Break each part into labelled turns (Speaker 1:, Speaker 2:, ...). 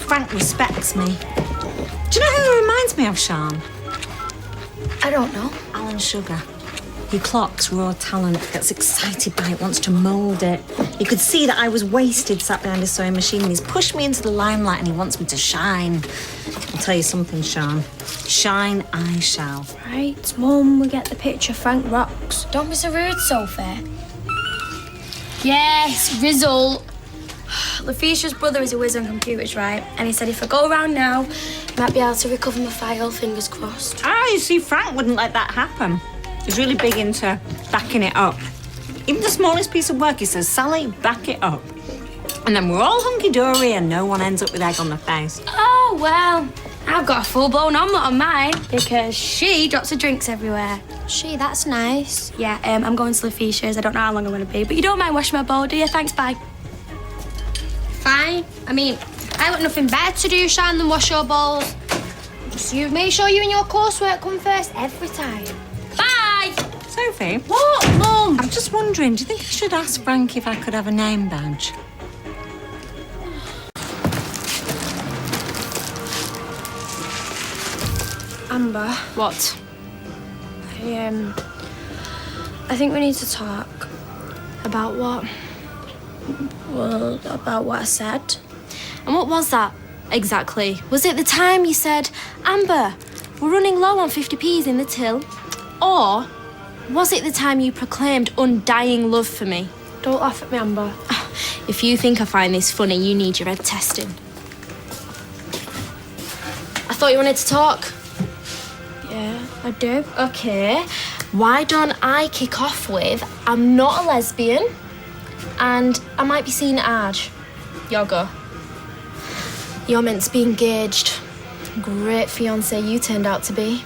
Speaker 1: Frank respects me. Do you know who he reminds me of, Sian?
Speaker 2: I don't know.
Speaker 1: Alan Sugar. He clocks raw talent, gets excited by it, wants to mould it. You could see that I was wasted sat behind a sewing machine and he's pushed me into the limelight and he wants me to shine. I'll tell you something, Sian. Shine I shall.
Speaker 2: Right, Mum, we get the picture. Frank rocks. Don't be so rude, Sophie. Yes, result. Laficia's brother is a whiz on computers, right? And he said if I go around now, he might be able to recover my file, fingers crossed.
Speaker 1: Ah, you see, Frank wouldn't let that happen. He's really big into backing it up. Even the smallest piece of work, he says, Sally, back it up. And then we're all hunky-dory and no one ends up with egg on their face.
Speaker 2: Oh, well, I've got a full-blown omelette on mine because she drops her drinks everywhere.
Speaker 3: She, that's nice.
Speaker 2: Yeah, I'm going to Laficia's. I don't know how long I'm going to be, but you don't mind washing my bowl, do you? Thanks, bye.
Speaker 3: Fine. I mean, I got nothing better to do, Sian, than wash your bowls. Just you make sure you and your coursework come first every time. Bye!
Speaker 1: Sophie?
Speaker 2: What, Mum?
Speaker 1: I'm just wondering, do you think I should ask Frank if I could have a name badge?
Speaker 2: Amber.
Speaker 3: What?
Speaker 2: I think we need to talk. About what? Well, about what I said.
Speaker 3: And what was that exactly? Was it the time you said, Amber, we're running low on 50p's in the till? Or was it the time you proclaimed undying love for me?
Speaker 2: Don't laugh at me, Amber.
Speaker 3: If you think I find this funny, you need your head testing. I thought you wanted to talk.
Speaker 2: Yeah, I do.
Speaker 3: Okay, why don't I kick off with, I'm not a lesbian, and I might be seeing Arj. Yoga. You're meant to be engaged. Great fiancé you turned out to be.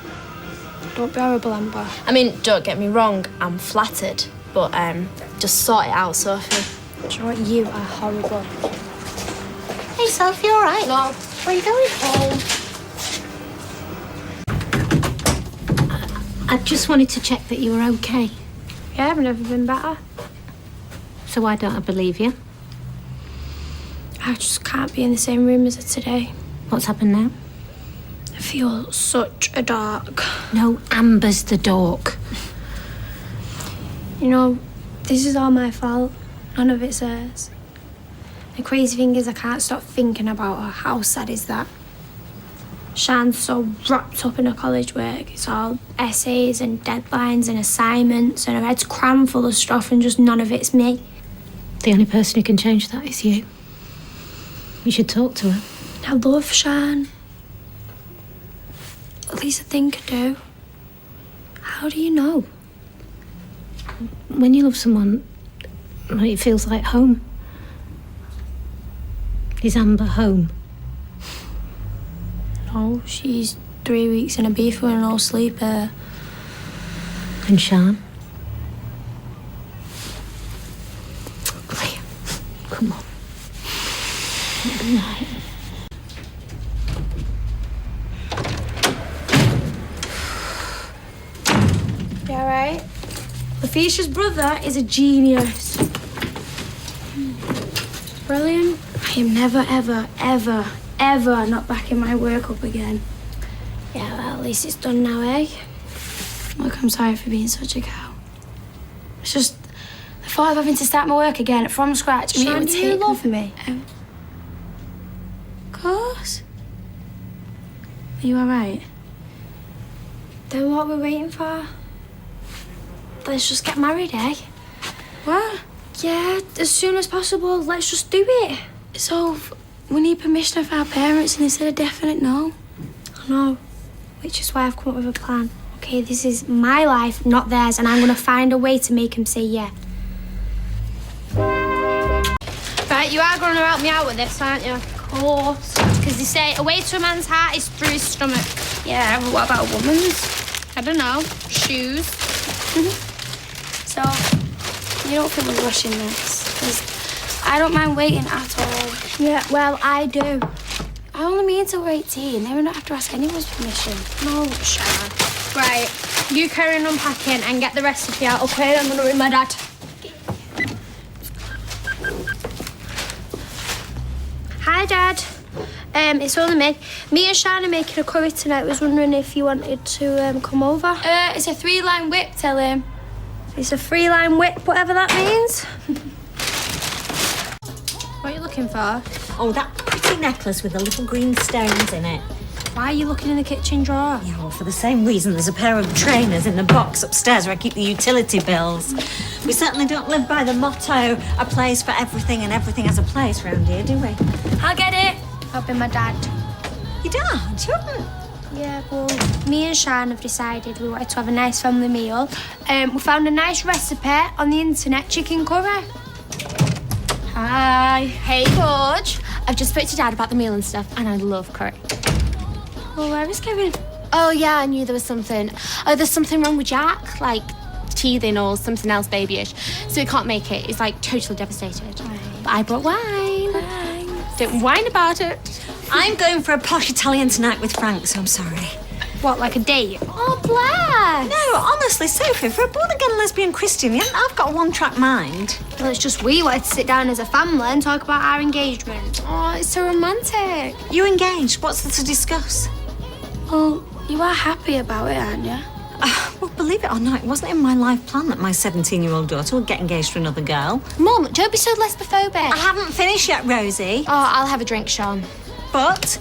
Speaker 2: Don't be horrible, Amber.
Speaker 3: I mean, don't get me wrong, I'm flattered, but just sort it out, Sophie.
Speaker 2: Do you know what? You are horrible.
Speaker 3: Hey, Sophie, all right?
Speaker 2: No.
Speaker 3: Where are you going home?
Speaker 4: I just wanted to check that you were okay.
Speaker 2: Yeah, I've never been better.
Speaker 4: So why don't I believe you?
Speaker 2: I just can't be in the same room as her today.
Speaker 4: What's happened now?
Speaker 2: I feel such a dark.
Speaker 4: No, Amber's the dork.
Speaker 2: You know, this is all my fault. None of it's hers. The crazy thing is I can't stop thinking about her. How sad is that? Sian's so wrapped up in her college work. It's all essays and deadlines and assignments and her head's crammed full of stuff and just none of it's me.
Speaker 4: The only person who can change that is you. You should talk to her.
Speaker 2: I love Sian. At least I think I do. How do you know?
Speaker 4: When you love someone, it feels like home. Is Amber home?
Speaker 2: No, she's 3 weeks in a beef with no sleeper.
Speaker 4: And Sian? Liam, come on. Good night.
Speaker 2: You alright? Laficia's brother is a genius. Brilliant. I am never, ever, ever, ever not backing my work up again. Yeah, well, at least it's done now, eh? Look, I'm sorry for being such a cow. It's just the thought of having to start my work again from scratch. I mean, it would take you love me. Of course. Are you alright? Then what are we waiting for? Let's just get married, eh? What? Yeah, as soon as possible. Let's just do it. So, we need permission of our parents and they said a definite no. I know. Which is why I've come up with a plan. Okay, this is my life, not theirs, and I'm going to find a way to make them say yeah. Right, you are going to help me out with this, aren't you? Of course. Because they say a way to a man's heart is through his stomach. Yeah, but what about a woman's? I don't know. Shoes. So, you don't feel we're rushing this? Because I don't mind waiting at all. Yeah, well, I do. I only mean till we're 18. They don't have to ask anyone's permission. No, Sian. Right, you carry on unpacking and get the recipe out, okay? I'm going to ring my dad. Hi, Dad. It's only me. Me and Sian are making a curry tonight. I was wondering if you wanted to come over.
Speaker 3: It's a 3-line whip, tell him.
Speaker 2: It's a 3-line whip, whatever that means.
Speaker 3: What are you looking for?
Speaker 1: Oh, that pretty necklace with the little green stones in it.
Speaker 2: Why are you looking in the kitchen drawer?
Speaker 1: Yeah, well, for the same reason there's a pair of trainers in the box upstairs where I keep the utility bills. We certainly don't live by the motto, a place for everything and everything has a place round here, do we?
Speaker 2: I'll get it. I'll be my dad.
Speaker 1: Your dad? You haven't?
Speaker 2: Yeah, well, me and Sian have decided we wanted to have a nice family meal. We found a nice recipe on the internet, chicken curry.
Speaker 3: Hi. Hey, George. I've just spoke to Dad about the meal and stuff, and I love curry.
Speaker 2: Well, where is Kevin?
Speaker 3: Oh, yeah, I knew there was something. Oh, there's something wrong with Jack, like teething or something else babyish. So he can't make it. He's, like, totally devastated. Right. But I brought wine.
Speaker 2: Thanks.
Speaker 3: Don't whine about it.
Speaker 1: I'm going for a posh Italian tonight with Frank, so I'm sorry.
Speaker 2: What, like a date?
Speaker 3: Oh, bless.
Speaker 1: No, honestly, Sophie, for a born-again lesbian Christian, I've got a one-track mind.
Speaker 2: Well, it's just we wanted to sit down as a family and talk about our engagement.
Speaker 3: Oh, it's so romantic.
Speaker 1: You engaged? What's there to discuss?
Speaker 2: Well, you are happy about it, aren't you?
Speaker 1: Well, believe it or not, it wasn't in my life plan that my 17-year-old daughter would get engaged to another girl.
Speaker 3: Mum, don't be so lesbophobic.
Speaker 1: I haven't finished yet, Rosie.
Speaker 3: Oh, I'll have a drink, Sean.
Speaker 1: But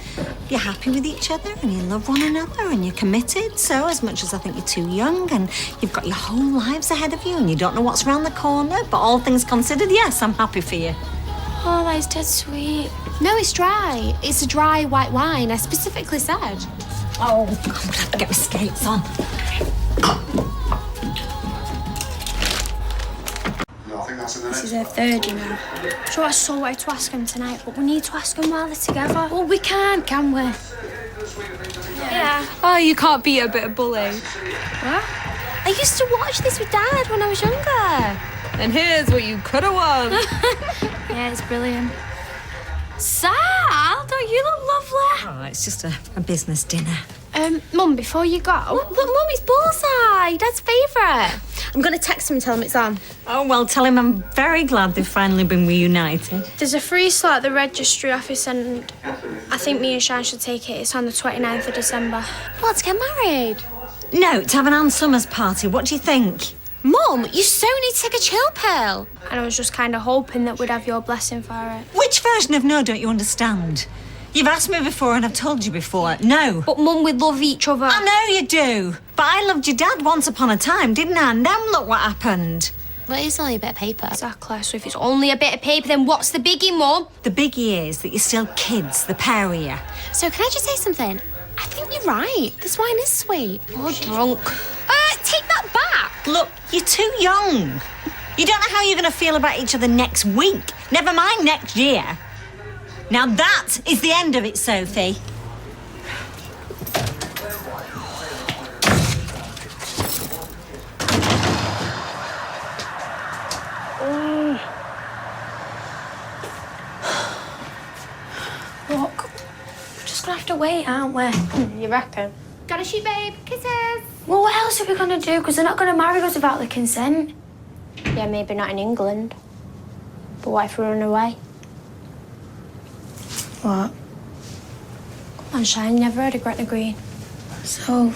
Speaker 1: you're happy with each other and you love one another and you're committed. So as much as I think you're too young and you've got your whole lives ahead of you and you don't know what's around the corner, but all things considered, yes, I'm happy for you.
Speaker 3: Oh, that is dead sweet. No, it's dry. It's a dry white wine, I specifically said.
Speaker 1: Oh, I'm gonna have to get my skates on.
Speaker 2: This is her third, you know. So I so wanted to ask him tonight, but we need to ask him while they're together.
Speaker 3: Well, we can we?
Speaker 2: Yeah.
Speaker 3: Oh, you can't beat a bit of bully.
Speaker 2: What?
Speaker 3: I used to watch this with Dad when I was younger. And here's what you could have won.
Speaker 2: Yeah, it's brilliant.
Speaker 3: Sal, don't you look lovely?
Speaker 1: Oh, it's just a business dinner.
Speaker 2: Mum, before you go...
Speaker 3: Look, Mum, it's Bullseye, Dad's favourite. I'm going to text him and tell him it's on.
Speaker 1: Oh, well, tell him I'm very glad they've finally been reunited.
Speaker 2: There's a free slot at the registry office and I think me and Sian should take it. It's on the 29th of December.
Speaker 3: Well, to get married.
Speaker 1: No, to have an Ann Summers party. What do you think?
Speaker 3: Mum, you so need to take a chill pill.
Speaker 2: And I was just kind of hoping that we'd have your blessing for it.
Speaker 1: Which version of no don't you understand? You've asked me before and I've told you before. No.
Speaker 2: But Mum, we love each other.
Speaker 1: I know you do. But I loved your dad once upon a time, didn't I? And then look what happened.
Speaker 3: Well, it's only a bit of paper.
Speaker 2: Exactly. So if it's only a bit of paper, then what's the biggie, Mum?
Speaker 1: The biggie is that you're still kids, the pair of you.
Speaker 3: So can I just say something? I think you're right. This wine is sweet.
Speaker 2: You're drunk.
Speaker 3: Take that back.
Speaker 1: Look, you're too young. You don't know how you're going to feel about each other next week. Never mind next year. Now that is the end of it, Sophie.
Speaker 2: Look, we're just gonna have to wait, aren't we?
Speaker 3: You reckon? Gotta shoot, babe. Kisses.
Speaker 2: Well, what else are we gonna do? Because they're not gonna marry us without the consent.
Speaker 3: Yeah, maybe not in England. But what if we run away?
Speaker 2: What? Come on, Sian, you never heard of Gretna Green. So,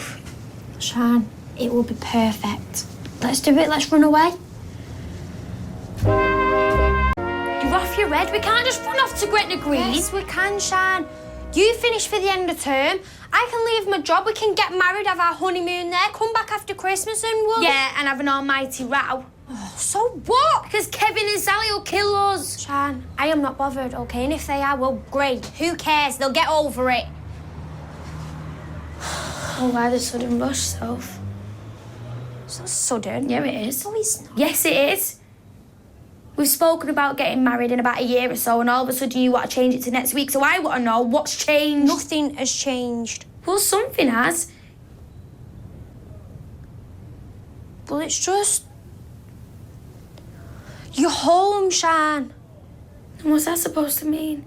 Speaker 2: Sian, it will be perfect. Let's do it, let's run away. You're off your head, we can't just run off to Gretna Green. Yes, we can, Sian. You finish for the end of term, I can leave my job, we can get married, have our honeymoon there, come back after Christmas and we'll... Yeah, and have an almighty row. Oh, so what? Because Kevin and Sally will kill us. Sian, I am not bothered, OK? And if they are, well, great. Who cares? They'll get over it. Oh, why the sudden rush, Soph? It's not sudden. Yeah, it is. No, it's not. Yes, it is. We've spoken about getting married in about a year or so, and all of a sudden you want to change it to next week, so I want to know what's changed. Nothing has changed. Well, something has. Well, it's just... You're home, Sian. And what's that supposed to mean?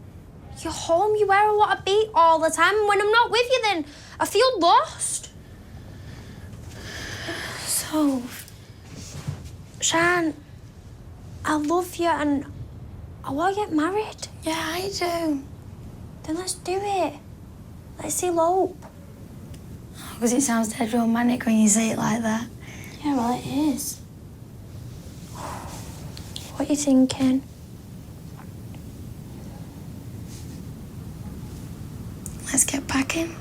Speaker 2: You're home, you wear a lot of beat all the time, and when I'm not with you, then I feel lost. So, Sian, I love you and I want to get married. Yeah, I do. Then let's do it. Let's elope.
Speaker 5: Because it sounds dead romantic when you say it like that.
Speaker 2: Yeah, well, it is. What are you thinking?
Speaker 5: Let's get packing.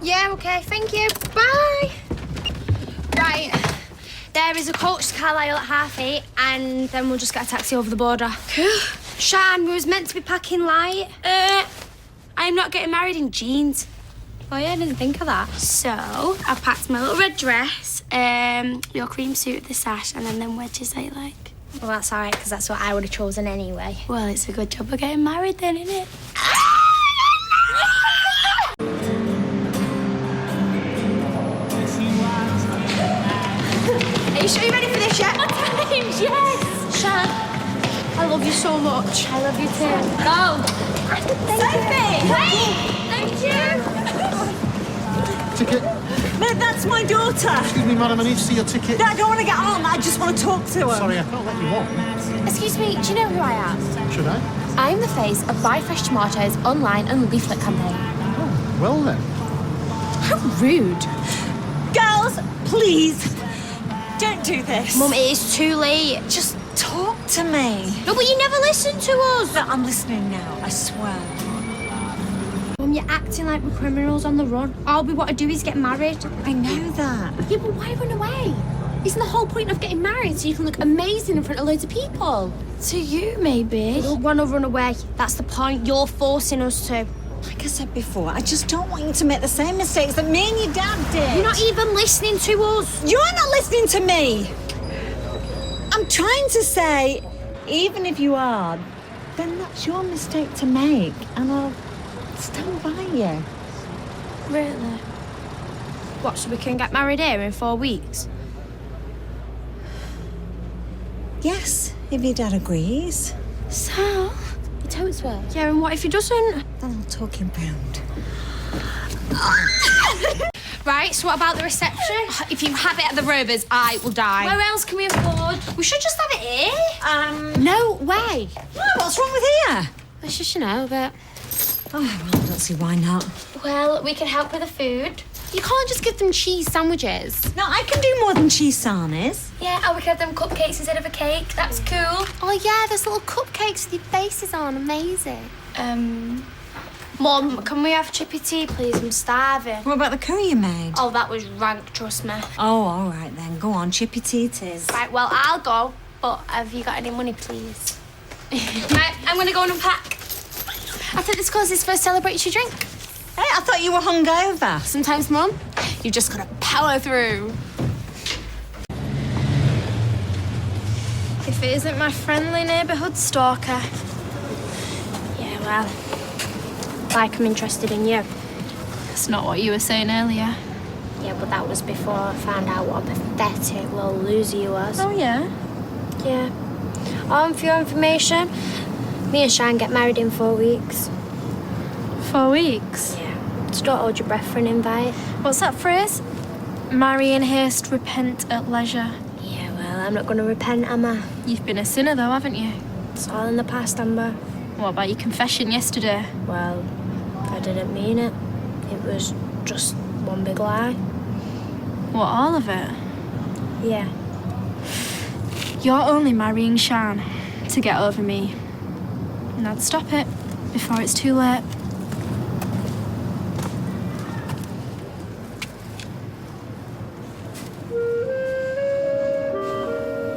Speaker 2: Yeah, okay, thank you. Bye. Right, there is a coach to Carlisle at 8:30, and then we'll just get a taxi over the border.
Speaker 3: Cool.
Speaker 2: Sian, we was meant to be packing light. I'm not getting married in jeans. Oh yeah, I didn't think of that. So, I've packed my little red dress, your cream suit with the sash, and then them wedges that you like.
Speaker 3: Well, that's all right, because that's what I would have chosen anyway.
Speaker 2: Well, it's a good job of getting married then, isn't it? Are you sure you're ready for this yet?
Speaker 3: Yes!
Speaker 2: Sian, I love you so much.
Speaker 3: I love you too.
Speaker 2: Go.
Speaker 1: Sophie!
Speaker 2: Thank you.
Speaker 6: Ticket.
Speaker 1: No, that's my daughter.
Speaker 6: Excuse me, madam, I need to see your ticket.
Speaker 1: I don't want to get on. I just want to talk to her.
Speaker 6: Sorry, I can't let you on.
Speaker 3: Excuse me, do you know who I am?
Speaker 6: Should I?
Speaker 3: I'm the face of Buy Fresh Tomatoes online and leaflet campaign.
Speaker 6: Oh, well then.
Speaker 3: How rude.
Speaker 1: Girls, please, don't do this.
Speaker 2: Mum, it is too late.
Speaker 1: Just talk to me.
Speaker 2: No, but you never listen to us.
Speaker 1: No, I'm listening now, I swear.
Speaker 2: Mum, you're acting like we're criminals on the run. All we want to do is get married.
Speaker 1: I know that.
Speaker 3: Yeah, but why run away? Isn't the whole point of getting married so you can look amazing in front of loads of people?
Speaker 2: To you, maybe. We don't want to run away. That's the point. You're forcing us to.
Speaker 1: Like I said before, I just don't want you to make the same mistakes that me and your dad did.
Speaker 2: You're not even listening to us.
Speaker 1: You're not listening to me. I'm trying to say, even if you are, then that's your mistake to make, and I'll stand by you.
Speaker 2: Really? What, so we can get married here in 4 weeks?
Speaker 1: Yes, if your dad agrees.
Speaker 2: So?
Speaker 3: Your toes swell.
Speaker 2: Yeah, and what if he doesn't?
Speaker 1: Then I'll talk him round.
Speaker 2: Right, so what about the reception?
Speaker 3: If you have it at the Rovers, I will die.
Speaker 2: Where else can we afford? We should just have it here.
Speaker 3: No way.
Speaker 1: Oh, what's wrong with here?
Speaker 3: It's just, you know, but...
Speaker 1: Oh, well, I don't see why not.
Speaker 3: Well, we can help with the food. You can't just give them cheese sandwiches.
Speaker 1: No, I can do more than cheese sarnies.
Speaker 3: Yeah, or we could have them cupcakes instead of a cake. That's cool. Oh, yeah, those little cupcakes with your faces on. Amazing.
Speaker 2: Mum, can we have chippy tea, please? I'm starving.
Speaker 1: What about the curry you made?
Speaker 2: Oh, that was rank, trust me.
Speaker 1: Oh, all right then. Go on, chippy tea it is.
Speaker 2: Right, well, I'll go, but have you got any money, please? Right, I'm going to go and unpack.
Speaker 3: I think this causes first celebratory drink.
Speaker 1: Hey, I thought you were hungover.
Speaker 3: Sometimes, Mum, you just gotta power through.
Speaker 2: If it isn't my friendly neighbourhood stalker. Yeah, well, like I'm interested in you.
Speaker 5: That's not what you were saying earlier.
Speaker 3: Yeah, but that was before I found out what a pathetic little loser you was.
Speaker 2: Oh, yeah?
Speaker 3: Yeah. For your information, me and Sian get married in 4 weeks.
Speaker 5: 4 weeks?
Speaker 3: Yeah. Just don't hold your breath for an invite.
Speaker 5: What's that phrase? Marry in haste, repent at leisure.
Speaker 3: Yeah, well, I'm not going to repent, am I?
Speaker 5: You've been a sinner though, haven't you?
Speaker 3: It's all in the past, Amber.
Speaker 5: What about your confession yesterday?
Speaker 3: Well, I didn't mean it. It was just one big lie.
Speaker 5: What, all of it?
Speaker 3: Yeah.
Speaker 5: You're only marrying Sian to get over me. And I'd stop it before it's too late.